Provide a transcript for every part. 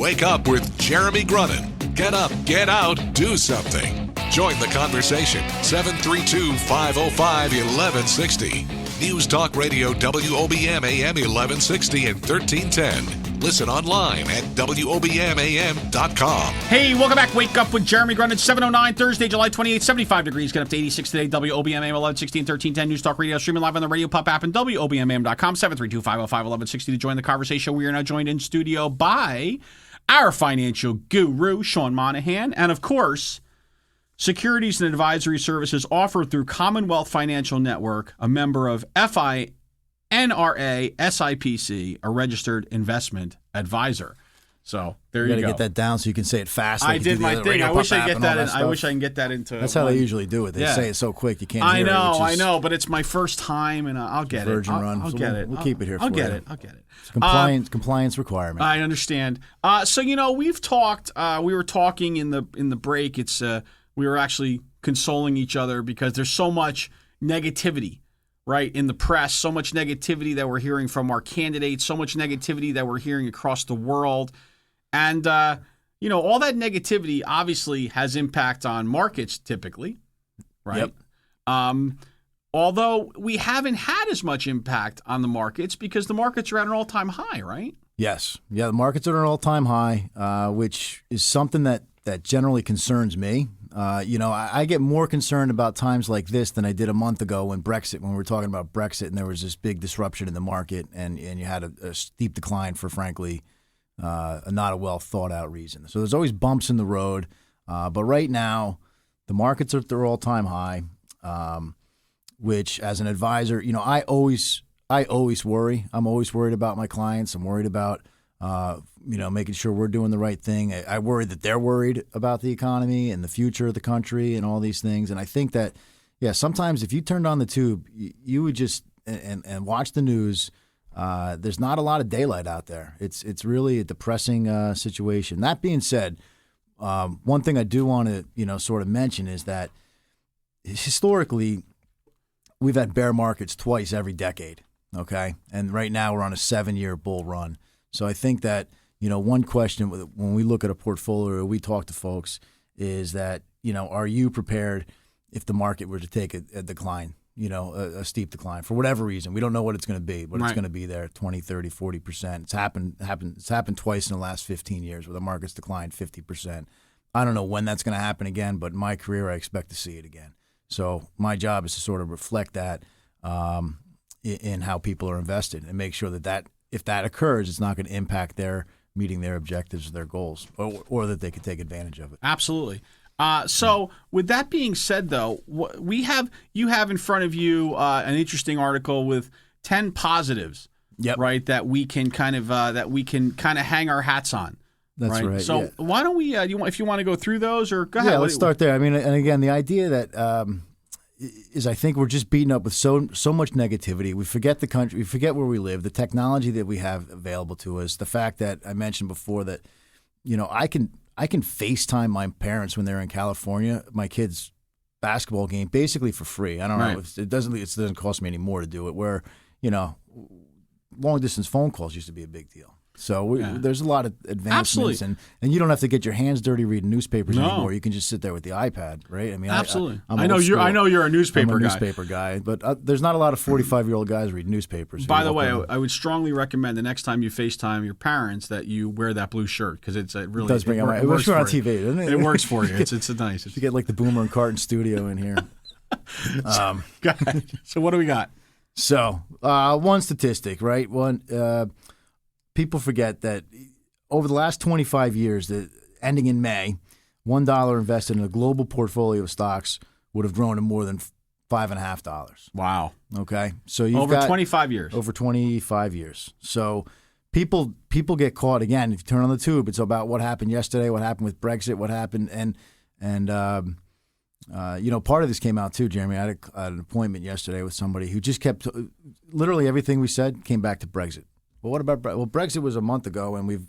Wake up with Jeremy Grunin. Get up, get out, do something. Join the conversation. 732-505-1160. News Talk Radio WOBM AM 1160 and 1310. Listen online at WOBMAM.com. Hey, welcome back. Wake up with Jeremy Grunin. 7:09 Thursday, July 28th, 75 degrees. Get up to 86 today. WOBM AM 1160 and 1310. News Talk Radio. Streaming live on the Radio Pop app and WOBMAM.com. 732-505-1160 to join the conversation. We are now joined in studio by our financial guru, Sean Monohan, and of course, securities and advisory services offered through Commonwealth Financial Network, a member of FINRA SIPC, a registered investment advisor. So there you go. You got to get that down so you can say it fast. I did my thing. I wish I get that in. I wish I can get that into. That's how they usually do it. They say it so quick you can't hear it. I know, but it's my first time, and I'll get it. Virgin run. I'll get it. We'll keep it here for you. I'll get it. It's a compliance requirement. I understand. So we've talked. We were talking in the break. We were actually consoling each other because there's so much negativity, right, in the press, so much negativity that we're hearing from our candidates, so much negativity that we're hearing across the world. And, all that negativity obviously has impact on markets typically, right? Yep. Although we haven't had as much impact on the markets because the markets are at an all-time high, right? Yes. Yeah, the markets are at an all-time high, which is something that generally concerns me. I get more concerned about times like this than I did a month ago when we were talking about Brexit and there was this big disruption in the market and you had a steep decline for, frankly, not a well thought out reason. So there's always bumps in the road. But right now, the markets are at their all-time high, which as an advisor, I always worry. I'm always worried about my clients. I'm worried about making sure we're doing the right thing. I worry that they're worried about the economy and the future of the country and all these things. And I think that, sometimes if you turned on the tube, you would just and watch the news. There's not a lot of daylight out there. It's really a depressing situation. That being said, one thing I do want to sort of mention is that historically we've had bear markets twice every decade. Okay, and right now we're on a 7-year bull run. So I think that, one question when we look at a portfolio, we talk to folks is that, are you prepared if the market were to take a decline, a steep decline for whatever reason? We don't know what it's going to be, but It's going to be there 20, 30, 40%. It's happened twice in the last 15 years where the market's declined 50%. I don't know when that's going to happen again, but in my career, I expect to see it again. So my job is to sort of reflect that in how people are invested and make sure that if that occurs, it's not going to impact their meeting their objectives or their goals, or that they could take advantage of it. Absolutely. So with that being said, though, you have in front of you an interesting article with 10 positives, right, that we can kind of hang our hats on. That's right. So why don't we? If you want to go through those, or go ahead. Yeah, let's start there. I mean, and again, the idea that is I think we're just beaten up with so much negativity. We forget the country, we forget where we live, the technology that we have available to us, the fact that I mentioned before that, I can FaceTime my parents when they're in California, my kids' basketball game, basically for free. I don't know. It doesn't cost me any more to do it. Where, long distance phone calls used to be a big deal. So there's a lot of advancements, and you don't have to get your hands dirty reading newspapers anymore. You can just sit there with the iPad, right? I mean, absolutely. I know you're a newspaper guy. Newspaper guy, but there's not a lot of 45-year-old guys reading newspapers. By the way, I would strongly recommend the next time you FaceTime your parents that you wear that blue shirt because it does bring out. It works on TV, doesn't it? It works for you. It's nice. You get like the Boomer and Carton studio in here. So what do we got? So one statistic, right? People forget that over the last 25 years, ending in May, $1 invested in a global portfolio of stocks would have grown to more than $5.50. Wow. Okay, so over 25 years. Over 25 years. So people get caught again. If you turn on the tube, it's about what happened yesterday, what happened with Brexit, what happened, and part of this came out too, Jeremy. I had an appointment yesterday with somebody who just kept literally everything we said came back to Brexit. Well, what about Brexit was a month ago, and we've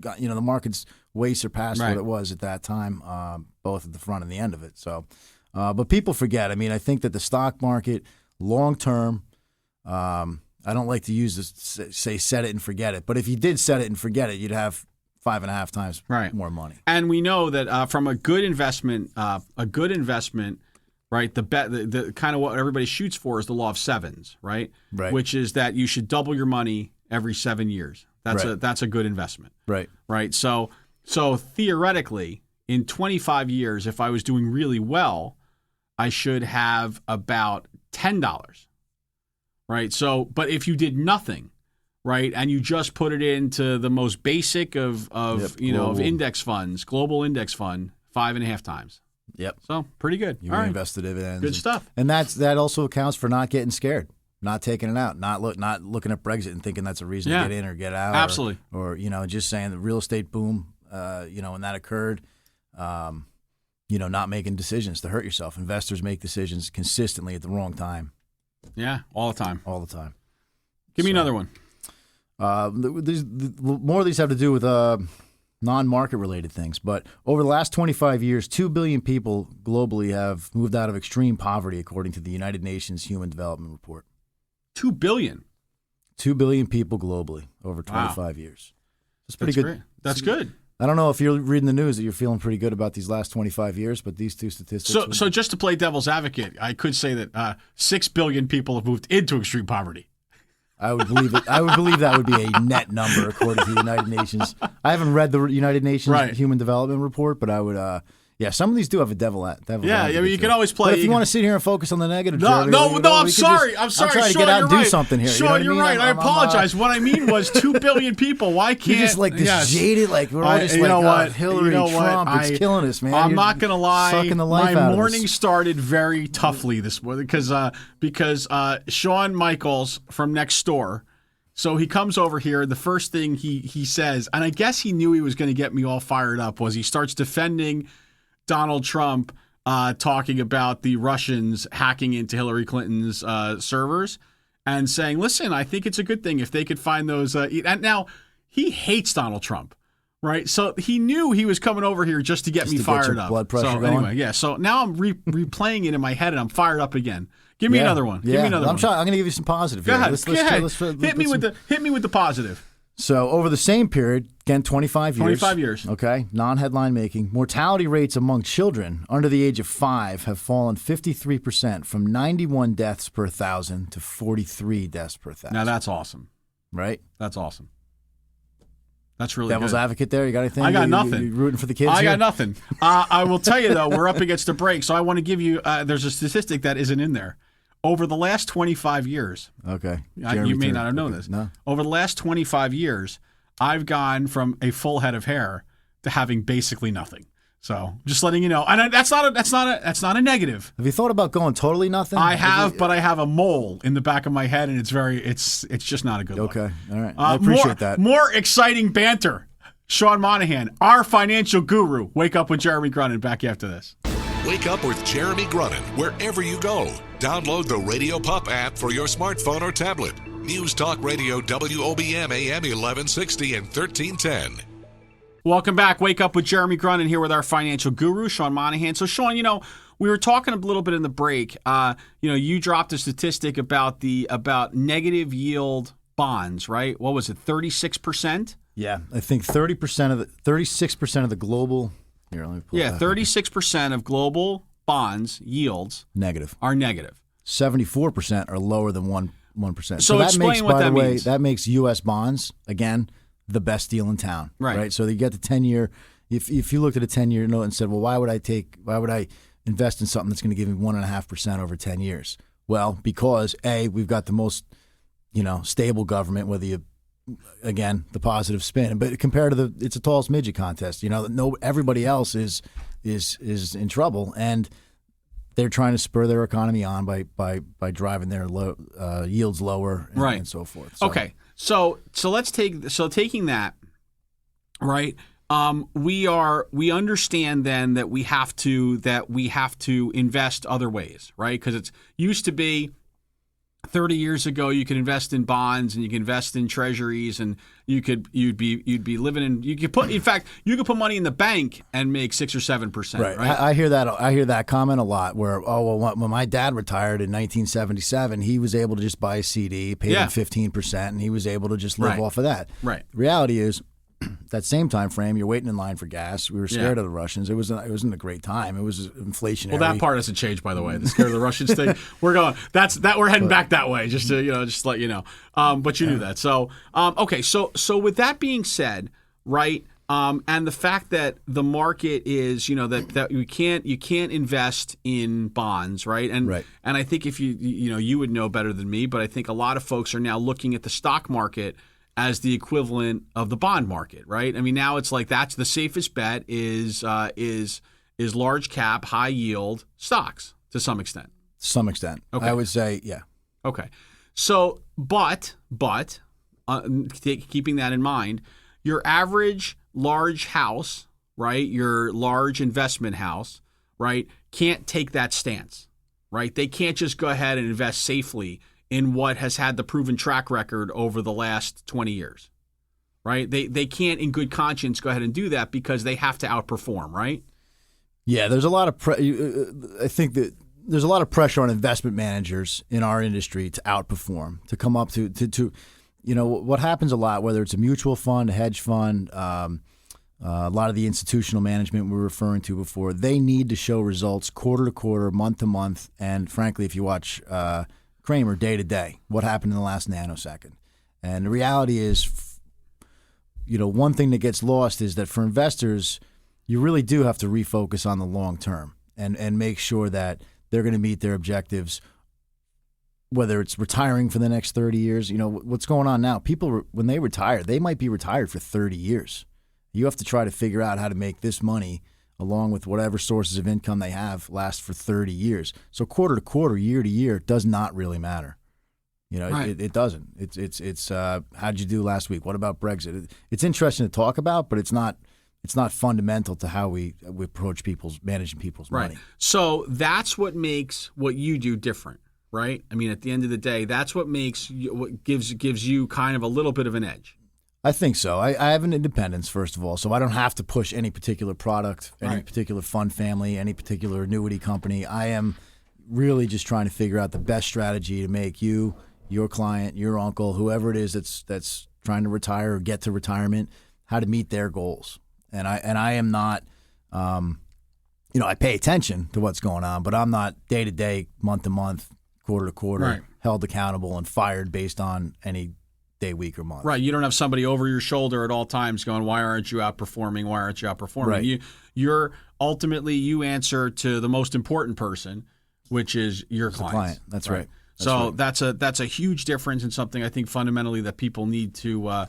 got the market's way surpassed what it was at that time, both at the front and the end of it. So, but people forget. I mean, I think that the stock market long term. I don't like to use this say set it and forget it, but if you did set it and forget it, you'd have 5.5 times Right. more money. And we know that from a good investment, right? The kind of what everybody shoots for is the law of sevens, right? Right. Which is that you should double your money every 7 years. That's a good investment. Right. Right. So theoretically, in 25 years, if I was doing really well, I should have about $10. Right. So, but if you did nothing, right, and you just put it into the most basic of index funds, global index fund, 5.5 times. Yep. So pretty good. You All reinvest the dividends. Good stuff. And that also accounts for not getting scared, not taking it out, not looking at Brexit and thinking that's a reason to get in or get out. Absolutely. Or just saying the real estate boom, when that occurred, not making decisions to hurt yourself. Investors make decisions consistently at the wrong time. Yeah, all the time. All the time. Give me another one. More of these have to do with non-market related things. But over the last 25 years, 2 billion people globally have moved out of extreme poverty, according to the United Nations Human Development Report. 2 billion. 2 billion people globally over 25 years. That's pretty good. Great. That's good. I don't know if you're reading the news that you're feeling pretty good about these last 25 years, but these two statistics. So just to play devil's advocate, I could say that 6 billion people have moved into extreme poverty. I would believe it. I would believe that would be a net number according to the United Nations. I haven't read the United Nations Human Development Report, but I would. Some of these do have a devil. Yeah, I mean, you can always play. But if you want to sit here and focus on the negative, no, I'm sorry. I'm trying to get out and do something here. Sean, you're right. I apologize. What I mean was 2 billion people. Why can't you're just like this jaded? Like we're all just Hillary, Trump. It's killing us, man. I'm not gonna lie. Sucking the life out of us. My morning started very toughly this morning because Shawn Michaels from next door. So he comes over here. The first thing he says, and I guess he knew he was going to get me all fired up, was he starts defending Donald Trump, talking about the Russians hacking into Hillary Clinton's servers and saying, listen, I think it's a good thing if they could find those. And now he hates Donald Trump, right? So he knew he was coming over here just to get me fired up. Blood pressure going. Anyway, yeah. So now I'm replaying it in my head and I'm fired up again. Give me another one. Yeah. Give me another one. I'm going to give you some positive. Go here. ahead. Go ahead. Hit me with the positive. So over the same period, again, 25 years. 25 years. Okay, non-headline making. Mortality rates among children under the age of 5 have fallen 53% from 91 deaths per 1,000 to 43 deaths per 1,000. Now that's awesome. Right? That's awesome. That's really Devil's good. advocate there. You got anything? I got nothing. You rooting for the kids? I here? got nothing. I will tell you though, we're up against the break, so I want to give you. There's a statistic that isn't in there. Over the last 25 years. Okay. You may not have known this. No. Over the last 25 years, I've gone from a full head of hair to having basically nothing. So just letting you know, and that's not a negative. Have you thought about going totally nothing? I have, but I have a mole in the back of my head, and it's just not a good look. Okay, all right. I appreciate that. More exciting banter. Sean Monahan, our financial guru. Wake up with Jeremy Grunin. Back after this. Wake up with Jeremy Grunin wherever you go. Download the Radio Pup app for your smartphone or tablet. News Talk Radio WOBM AM 1160 and 1310. Welcome back. Wake up with Jeremy Grunin here with our financial guru, Sean Monahan. So, Sean, we were talking a little bit in the break. You dropped a statistic about negative yield bonds, right? What was it, 36%? Yeah, I think 36% of the global. Here, let me pull 36% of global bonds yields are negative. 74% are lower than 1%. So that explain makes, what by that the way, means. that makes U.S. bonds again the best deal in town. Right. So you get the 10-year. If you looked at a 10-year note and said, well, why would I invest in something that's going to give me 1.5% over 10 years? Well, because we've got the most stable government. Whether you again, the positive spin, but compared to it's a tallest midget contest. Everybody else is in trouble, and they're trying to spur their economy on by driving their yields lower, and so forth. Okay, so taking that, right? We understand then that we have to invest other ways, right? Because it used to be 30 years ago, you could invest in bonds and you could invest in treasuries, and you'd be living in. You could put money in the bank and make 6 or 7%. Right. I hear that comment a lot. Where when my dad retired in 1977, he was able to just buy a CD, paid him 15%, and he was able to just live off of that. Right. The reality is, that same time frame, you're waiting in line for gas. We were scared of the Russians. It wasn't a great time. It was inflationary. Well, that part hasn't changed, by the way. The scared of the Russians thing. We're heading back that way. Just to just let you know. But you knew that. So okay. So with that being said, right. And the fact that the market is, that you can't invest in bonds, right? And I think if you would know better than me, but I think a lot of folks are now looking at the stock market as the equivalent of the bond market, right? I mean, now it's like that's the safest bet is large cap, high yield stocks to some extent. To some extent, okay. I would say, yeah. Okay, so but keeping that in mind, your average large house, right? Your large investment house, right? Can't take that stance, right? They can't just go ahead and invest safely in what has had the proven track record over the last 20 years, right? They can't in good conscience go ahead and do that because they have to outperform, right? Yeah, there's a lot of I think that there's a lot of pressure on investment managers in our industry to outperform, to come up to what happens a lot, whether it's a mutual fund, a hedge fund, a lot of the institutional management we were referring to before, they need to show results quarter to quarter, month to month, and frankly, if you watch Kramer day to day, what happened in the last nanosecond. And the reality is, one thing that gets lost is that for investors, you really do have to refocus on the long term and make sure that they're going to meet their objectives, whether it's retiring for the next 30 years. What's going on now, people, when they retire, they might be retired for 30 years. You have to try to figure out how to make this money along with whatever sources of income they have last for 30 years. So quarter to quarter, year to year, does not really matter. Right. It doesn't. It's how'd you do last week? What about Brexit? It's interesting to talk about, but it's not fundamental to how we approach managing people's money. So that's what makes what you do different, right? I mean, at the end of the day, that's what gives you kind of a little bit of an edge. I think so. I have an independence, first of all, so I don't have to push any particular product, any particular fund family, any particular annuity company. I am really just trying to figure out the best strategy to make you, your client, your uncle, whoever it is that's trying to retire or get to retirement, how to meet their goals. And I am not, I pay attention to what's going on, but I'm not day to day, month to month, quarter to quarter held accountable and fired based on any day, week, or month. Right. You don't have somebody over your shoulder at all times going, why aren't you outperforming? Why aren't you outperforming? Right. You're ultimately, you answer to the most important person, which is your client. That's right. So that's a huge difference and something I think fundamentally that people need to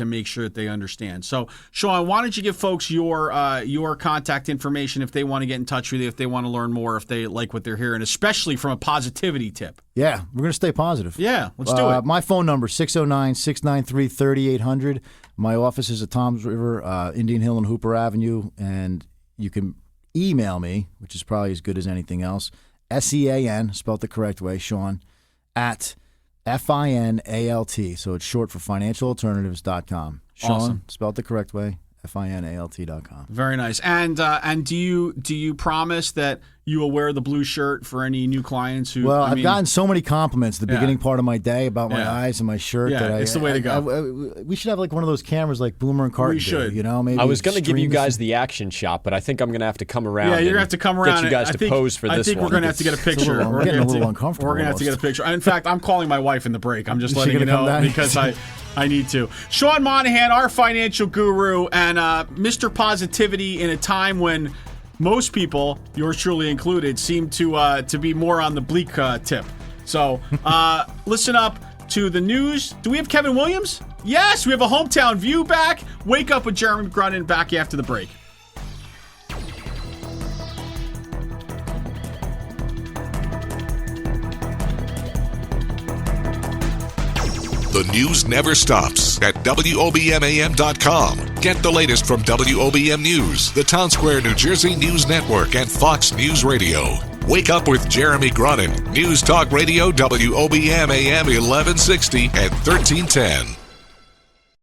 make sure that they understand. So, Sean, why don't you give folks your contact information if they want to get in touch with you, if they want to learn more, if they like what they're hearing, especially from a positivity tip. Yeah, we're going to stay positive. Yeah, let's do it. My phone number, 609-693-3800. My office is at Toms River, Indian Hill and Hooper Avenue, and you can email me, which is probably as good as anything else, SEAN, spelled the correct way, Sean, at FINALT, so it's short for financialalternatives.com. Sean, awesome. Spelled the correct way, FINALT.com. Very nice. And do you promise that you will wear the blue shirt for any new clients who? Well, I've gotten so many compliments the beginning part of my day about my eyes and my shirt that it's the way to go. We should have like one of those cameras like Boomer and Carton. We should. Maybe I was going to give you guys the action shot, but I think I'm going to have to come around. Yeah, you're going to have to come around. Get you guys to pose for this one. I think we're going to have to get a picture. I'm getting a little uncomfortable. We're going to have to get a picture. In fact, I'm calling my wife in the break. I'm just letting you know because I need to. Sean Monohan, our financial guru, and Mr. Positivity in a time when most people, yours truly included, seem to be more on the bleak tip. So listen up to the news. Do we have Kevin Williams? Yes, we have a Hometown View back. Wake Up with Jeremy Grunin back after the break. The news never stops at WOBMAM.com. Get the latest from WOBM News, the Town Square, New Jersey News Network, and Fox News Radio. Wake Up with Jeremy Grunin. News Talk Radio, WOBM AM 1160 and 1310.